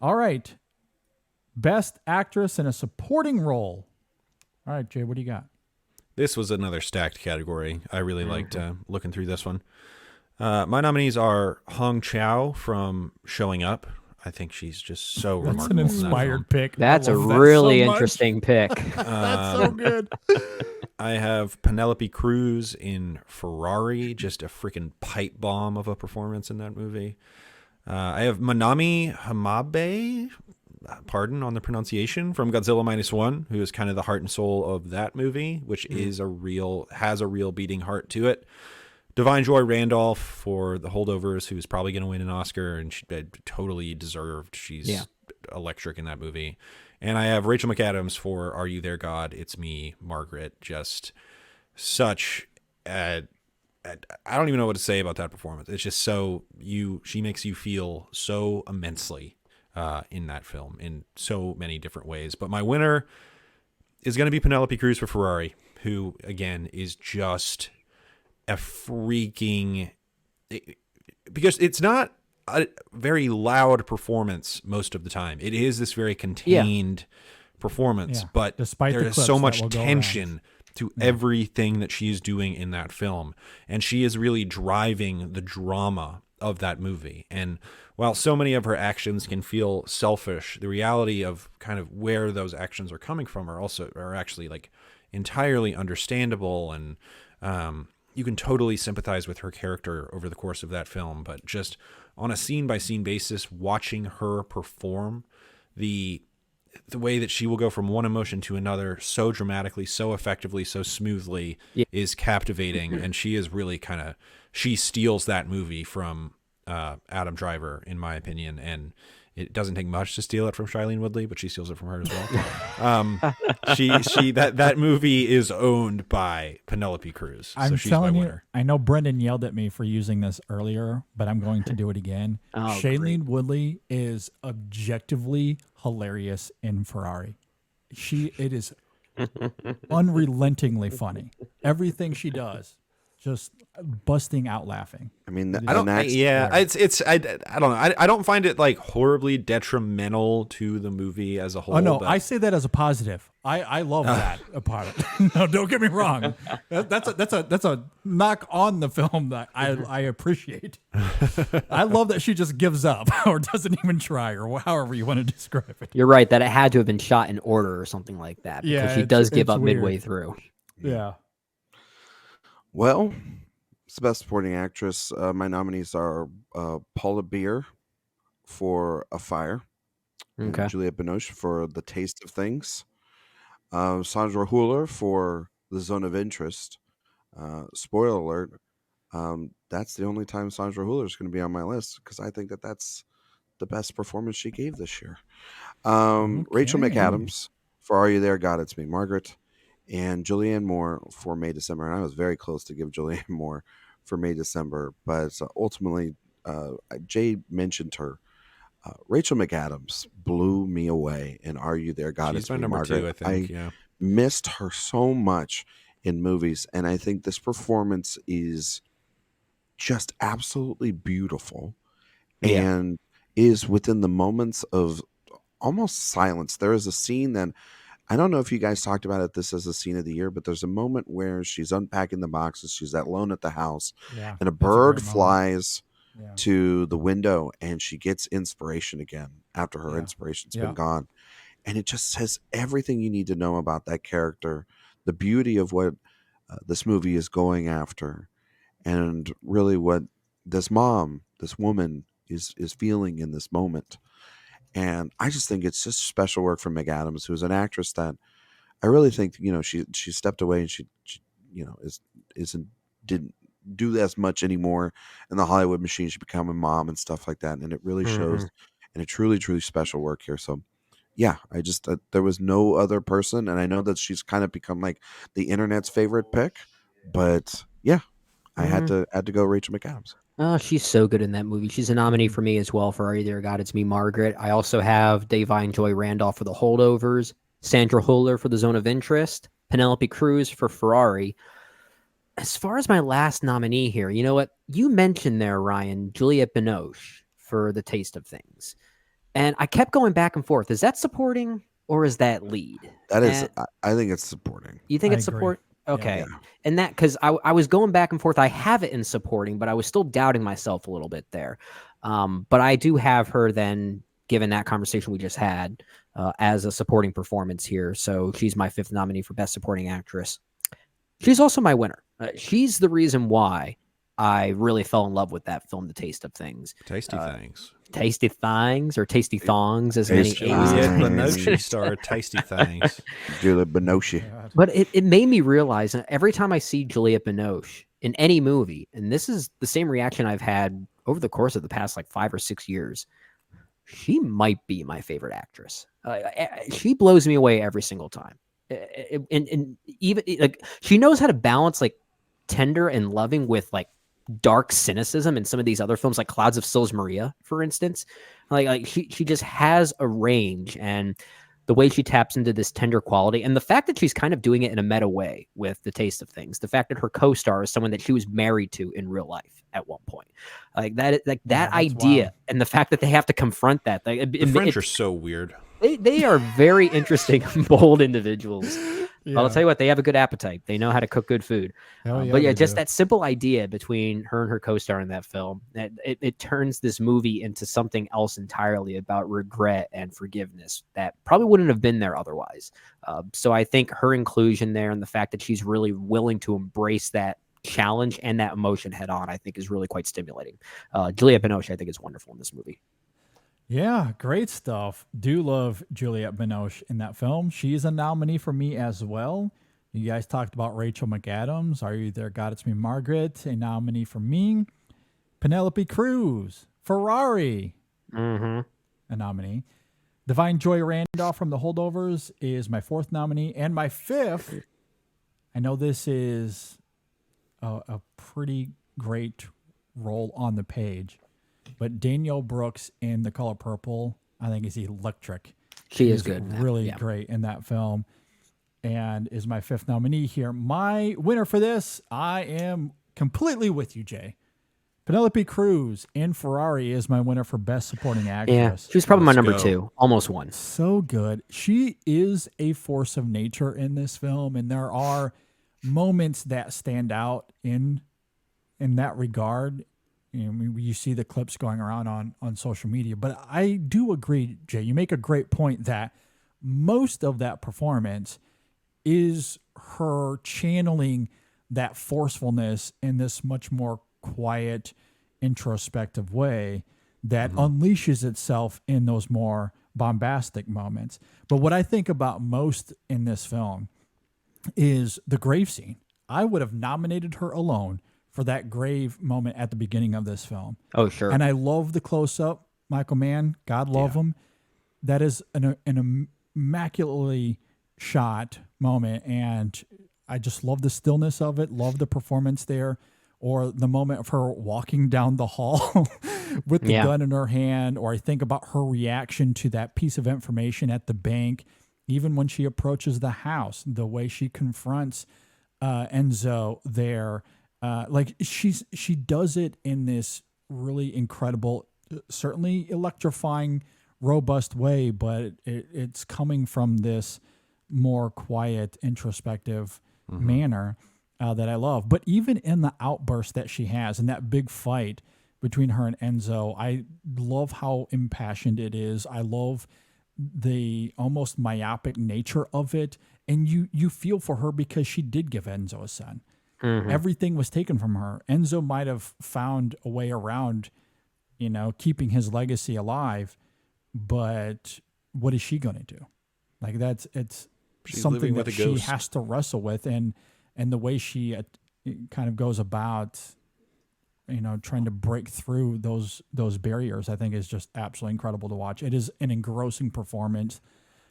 All right. Best actress in a supporting role. All right, Jay, what do you got? This was another stacked category. I really liked looking through this one. My nominees are Hong Chow from Showing Up. I think she's just so That's remarkable. an inspired pick. That's a I love that really so much. interesting pick. That's so good. I have Penelope Cruz in Ferrari, just a freaking pipe bomb of a performance in that movie. I have Manami Hamabe, pardon on the pronunciation, from Godzilla -1, who is kind of the heart and soul of that movie, which has a real beating heart to it. Divine Joy Randolph for The Holdovers, who's probably going to win an Oscar, and she totally deserved. She's electric in that movie. And I have Rachel McAdams for Are You There, God? It's Me, Margaret. Just such I don't even know what to say about that performance. It's just she makes you feel so immensely in that film in so many different ways. But my winner is going to be Penelope Cruz for Ferrari, who, again, is just a freaking... Because it's not a very loud performance most of the time. It is this very contained performance, but despite there the is clips so that much will go tension to everything that she's doing in that film. And she is really driving the drama of that movie. And while so many of her actions can feel selfish, the reality of kind of where those actions are coming from are actually like entirely understandable. And you can totally sympathize with her character over the course of that film. But just on a scene by scene basis, watching her perform the way that she will go from one emotion to another so dramatically, so effectively, so smoothly is captivating. And she is really she steals that movie from Adam Driver, in my opinion. And it doesn't take much to steal it from Shailene Woodley, but she steals it from her as well. That movie is owned by Penelope Cruz. So she's my winner. I know Brendan yelled at me for using this earlier, but I'm going to do it again. Shailene Woodley is objectively hilarious in Ferrari. It is unrelentingly funny. Everything she does, just busting out laughing. I mean, I don't know. I don't find it like horribly detrimental to the movie as a whole. Oh no, but I say that as a positive. I love that part of it. No, don't get me wrong. That's a knock on the film that I appreciate. I love that she just gives up or doesn't even try, or however you want to describe it. You're right that it had to have been shot in order or something like that, because she does give up weird. midway through. Yeah. Well, it's the best supporting actress. My nominees are Paula Beer for A Fire, and Juliette Binoche for The Taste of Things, Sandra Hüller for The Zone of Interest. Spoiler alert, that's the only time Sandra Hüller is going to be on my list, because I think that's the best performance she gave this year. Rachel McAdams for Are You There, God? It's Me, Margaret. And Julianne Moore for May December. And I was very close to give Julianne Moore for May December, but ultimately, Jay mentioned her. Rachel McAdams blew me away in Are You There, God? She's It's my Me, number Margaret. 2, I think. Yeah. Missed her so much in movies, and I think this performance is just absolutely beautiful, and is within the moments of almost silence. There is a scene that, I don't know if you guys talked about it, this as a scene of the year, but there's a moment where she's unpacking the boxes. She's alone at the house, and a bird flies to the window, and she gets inspiration again after her inspiration's been gone. And it just says everything you need to know about that character, the beauty of what this movie is going after, and really what this woman is feeling in this moment. And I just think it's just special work from McAdams, who's an actress that I really think, she stepped away, and she didn't do as much anymore in the Hollywood machine. She became a mom and stuff like that. And it really shows, and a truly, truly special work here. So yeah, I just, there was no other person. And I know that she's kind of become like the internet's favorite pick, but yeah, I had to go Rachel McAdams. Oh, she's so good in that movie. She's a nominee for me as well for Are You There, God? It's Me, Margaret. I also have Divine Joy Randolph for The Holdovers, Sandra Hüller for The Zone of Interest, Penelope Cruz for Ferrari. As far as my last nominee here, you know what? You mentioned there, Ryan, Juliette Binoche for The Taste of Things. And I kept going back and forth. Is that supporting or is that lead? That is, And I think it's supporting. you think I it's agree. support? Yeah. Okay. Yeah. And that, because I was going back and forth. I have it in supporting, but I was still doubting myself a little bit there. But I do have her then, given that conversation we just had, as a supporting performance here. So she's my 5th nominee for Best Supporting Actress. She's also my winner. She's the reason why I really fell in love with that film, The Taste of Things. Tasty things. Tasty Things or Tasty Thongs, as many Tasty A's. Juliette Things. Binoche starred Tasty Things. Juliette Binoche. But it made me realize that every time I see Juliette Binoche in any movie, and this is the same reaction I've had over the course of the past like 5 or 6 years, she might be my favorite actress. She blows me away every single time. And even like she knows how to balance like tender and loving with like dark cynicism in some of these other films, like Clouds of Sils Maria, for instance. Like she just has a range, and the way she taps into this tender quality, and the fact that she's kind of doing it in a meta way with The Taste of Things, the fact that her co-star is someone that she was married to in real life at one point, like that that's idea, wild. and the fact that they have to confront that, like, The French are so weird. they are very interesting, bold individuals. Yeah. I'll tell you what, they have a good appetite. They know how to cook good food. Hell But yeah, they just do. that simple idea between her and her co-star in that film, that it turns this movie into something else entirely about regret and forgiveness that probably wouldn't have been there otherwise. So I think her inclusion there and the fact that she's really willing to embrace that challenge and that emotion head on, I think is really quite stimulating. Juliette Binoche, I think, is wonderful in this movie. Yeah, great stuff. Do love Juliette Binoche in that film. She's a nominee for me as well. You guys talked about Rachel McAdams. Are You There, God? It's Me, Margaret. A nominee for me. Penelope Cruz, Ferrari, Mm-hmm. a nominee. Divine Joy Randolph from The Holdovers is my 4th nominee. And my 5th, I know this is a pretty great role on the page, but Danielle Brooks in The Color Purple, I think, is electric. She is She's good in that, really yeah. great in that film, and is my 5th nominee here. My winner for this, I am completely with you, Jay. Penelope Cruz in Ferrari is my winner for Best Supporting Yeah, Actress. she was probably my Let's number go. 2, almost 1. So good. She is a force of nature in this film, and there are moments that stand out in that regard. You know, you see the clips going around on social media, but I do agree, Jay. You make a great point that most of that performance is her channeling that forcefulness in this much more quiet, introspective way that unleashes itself in those more bombastic moments. But what I think about most in this film is the grave scene. I would have nominated her alone for that grave moment at the beginning of this film. Oh, sure. And I love the close up. Michael Mann, God love him. That is an immaculately shot moment. And I just love the stillness of it, love the performance there. Or the moment of her walking down the hall with the gun in her hand. Or I think about her reaction to that piece of information at the bank, even when she approaches the house, the way she confronts Enzo there. Like she does it in this really incredible, certainly electrifying, robust way, but it's coming from this more quiet, introspective manner that I love. But even in the outburst that she has in that big fight between her and Enzo, I love how impassioned it is. I love the almost myopic nature of it. And you feel for her because she did give Enzo a son. Everything was taken from her. Enzo might have found a way around, keeping his legacy alive, but what is she going to do? Like it's She's something living with that a she ghost. has to wrestle with, and the way she kind of goes about, trying to break through those barriers, I think is just absolutely incredible to watch. It is an engrossing performance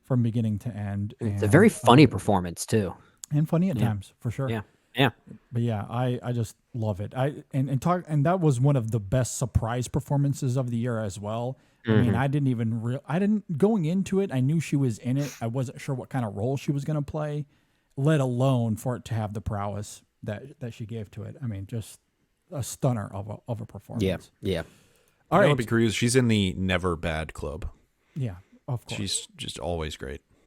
from beginning to end. It's a very funny performance, too. and funny at times, for sure. Yeah. Yeah. But yeah, I just love it. And that was one of the best surprise performances of the year as well. I mean, I didn't going into it. I knew she was in it. I wasn't sure what kind of role she was going to play, let alone for it to have the prowess that she gave to it. I mean, just a stunner of a performance. Yeah. Yeah. All right. Penelope Cruz, she's in the never bad club. Yeah, of course. She's just always great.